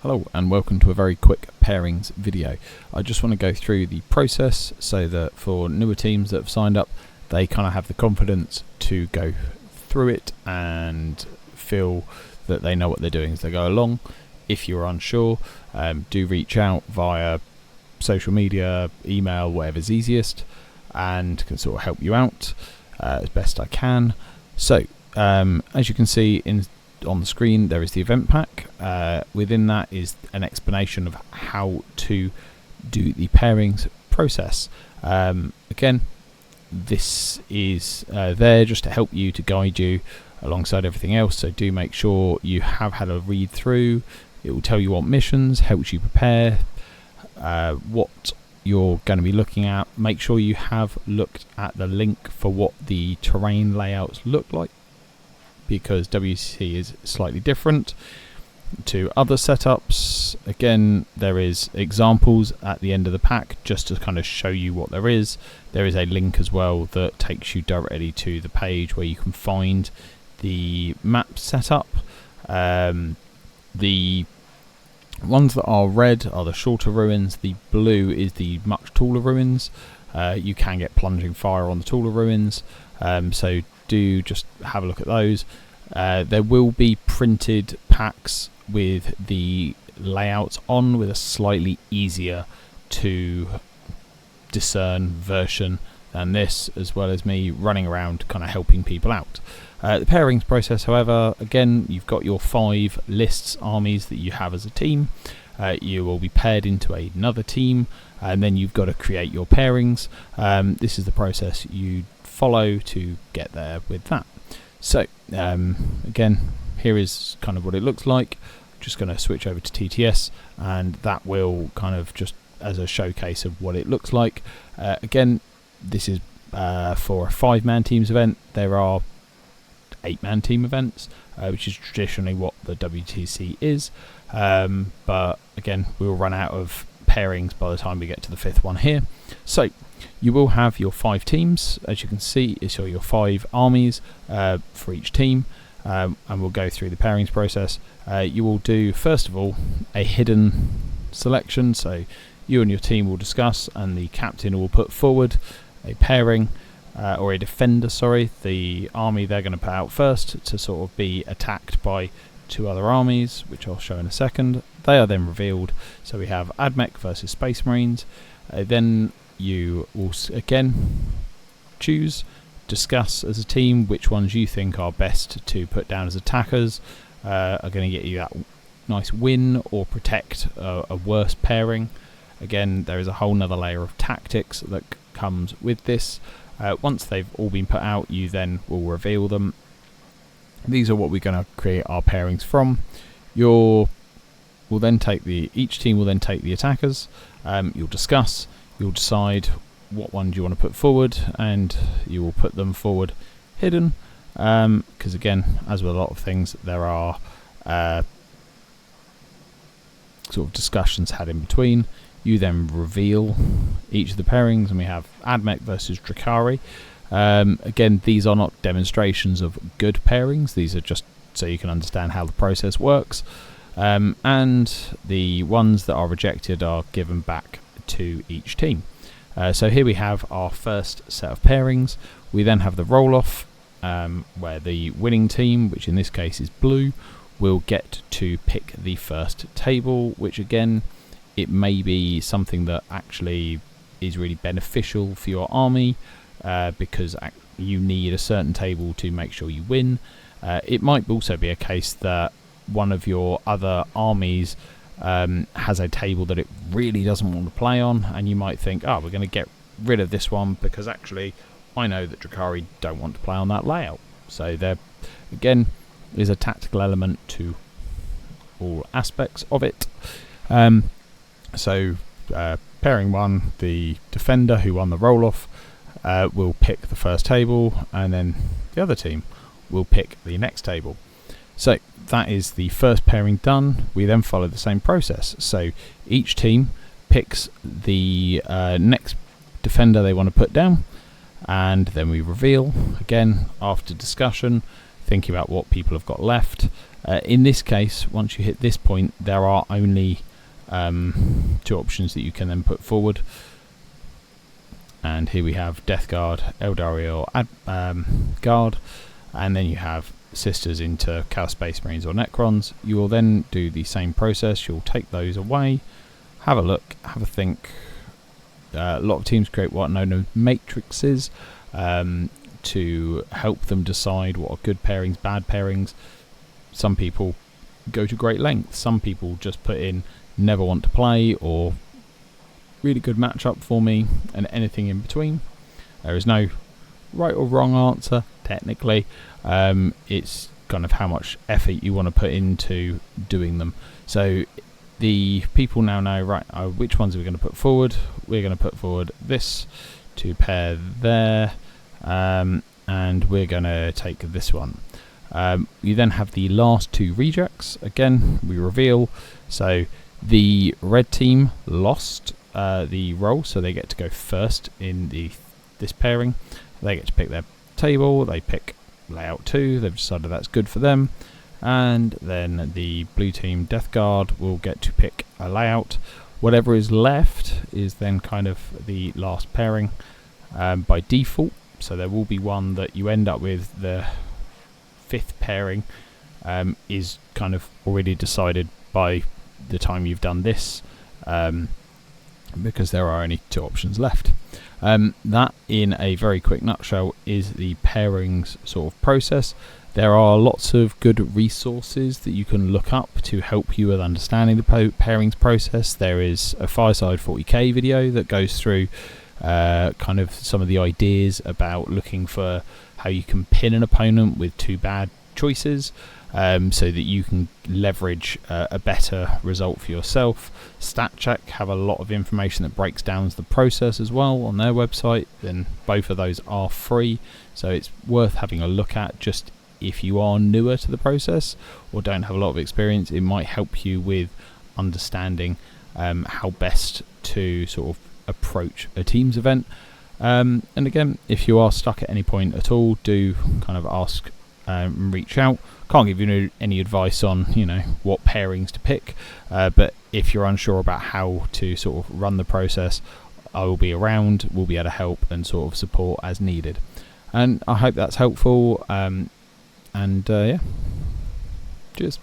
Hello and welcome to a very quick pairings video. I just want to go through the process so that for newer teams that have signed up, they kind of have the confidence to go through it and feel that they know what they're doing as they go along. If you're unsure, do reach out via social media, email, whatever's easiest, and can sort of help you out as best I can. So as you can see on the screen, there is the event pack. Within that is an explanation of how to do the pairings process. Again, this is there just to help you, to guide you alongside everything else, so do make sure you have had a read through. It will tell you what missions, helps you prepare, what you're going to be looking at. Make sure you have looked at the link for what the terrain layouts look like, because WC is slightly different to other setups. Again, there is examples at the end of the pack just to kind of show you what there is. There is a link as well that takes you directly to the page where you can find the map setup. The ones that are red are the shorter ruins. The blue is the much taller ruins. You can get plunging fire on the taller ruins, so do just have a look at those. There will be printed packs with the layouts on, with a slightly easier to discern version than this, as well as me running around kind of helping people out. The pairings process, however, again, you've got your 5 lists, armies that you have as a team. You will be paired into another team, and then you've got to create your pairings. This is the process you follow to get there with that. So again, here is kind of what it looks like. Just going to switch over to TTS, and that will kind of just as a showcase of what it looks like. Again, this is for a 5-man teams event. There are 8-man team events, which is traditionally what the WTC is, but again, we'll run out of pairings by the time we get to the 5th one here. So you will have your 5 teams. As you can see, it's your 5 armies for each team, and we'll go through the pairings process. You will do, first of all, a hidden selection, so you and your team will discuss, and the captain will put forward a pairing, or a defender, sorry, the army they're going to put out first to sort of be attacked by 2 other armies, which I'll show in a second. They are then revealed. So we have AdMech versus Space Marines. Then you will again discuss as a team which ones you think are best to put down as attackers, are going to get you that nice win or protect a worse pairing. Again, there is a whole nother layer of tactics that comes with this. Once they've all been put out, you then will reveal them. These are what we're going to create our pairings from. Each team will then take the attackers. You'll discuss. You'll decide what ones you want to put forward, and you will put them forward hidden. Because again, as with a lot of things, there are sort of discussions had in between. You then reveal each of the pairings, and we have AdMech versus Drakari. Again, these are not demonstrations of good pairings. These are just so you can understand how the process works. And the ones that are rejected are given back to each team. So here we have our first set of pairings. We then have the roll-off, where the winning team, which in this case is blue, will get to pick the first table, which again, it may be something that actually is really beneficial for your army, because you need a certain table to make sure you win. It might also be a case that one of your other armies has a table that it really doesn't want to play on, and you might think, oh, we're going to get rid of this one because actually I know that Drakari don't want to play on that layout. So there again is a tactical element to all aspects of it. So pairing 1, the defender who won the roll-off will pick the first table, and then the other team will pick the next table. So that is the first pairing done. We then follow the same process. So each team picks the next defender they want to put down, and then we reveal again after discussion, thinking about what people have got left. In this case, once you hit this point, there are only 2 options that you can then put forward. And here we have Death Guard, Eldari or Guard, and then you have Sisters into Chaos Space Marines or Necrons. You will then do the same process. You'll take those away, have a look, have a think. A lot of teams create what are known as matrices to help them decide what are good pairings, bad pairings. Some people go to great lengths. Some people just put in never want to play or really good matchup for me, and anything in between. There is no right or wrong answer technically. It's kind of how much effort you want to put into doing them. So the people now know, right, which ones are we going to put forward. We're going to put forward this to pair there, and we're going to take this one. You then have the last 2 rejects. Again, we reveal. So the red team lost the roll, so they get to go first in this pairing. They get to pick their table. They pick layout 2. They've decided that's good for them. And then the blue team Death Guard will get to pick a layout. Whatever is left is then kind of the last pairing by default. So there will be one that you end up with. The 5th pairing is kind of already decided by the time you've done this, because there are only 2 options left. That, in a very quick nutshell, is the pairings sort of process. There are lots of good resources that you can look up to help you with understanding the pairings process. There is a Fireside 40k video that goes through kind of some of the ideas about looking for how you can pin an opponent with 2 bad choices, so that you can leverage a better result for yourself. StatCheck have a lot of information that breaks down the process as well on their website, and both of those are free, so it's worth having a look at. Just if you are newer to the process or don't have a lot of experience, it might help you with understanding how best to sort of approach a team's event. And again, if you are stuck at any point at all, do kind of ask and reach out. Can't give you any advice on, you know, what pairings to pick, but if you're unsure about how to sort of run the process, I will be around. We'll be able to help and sort of support as needed. And I hope that's helpful. Yeah, cheers.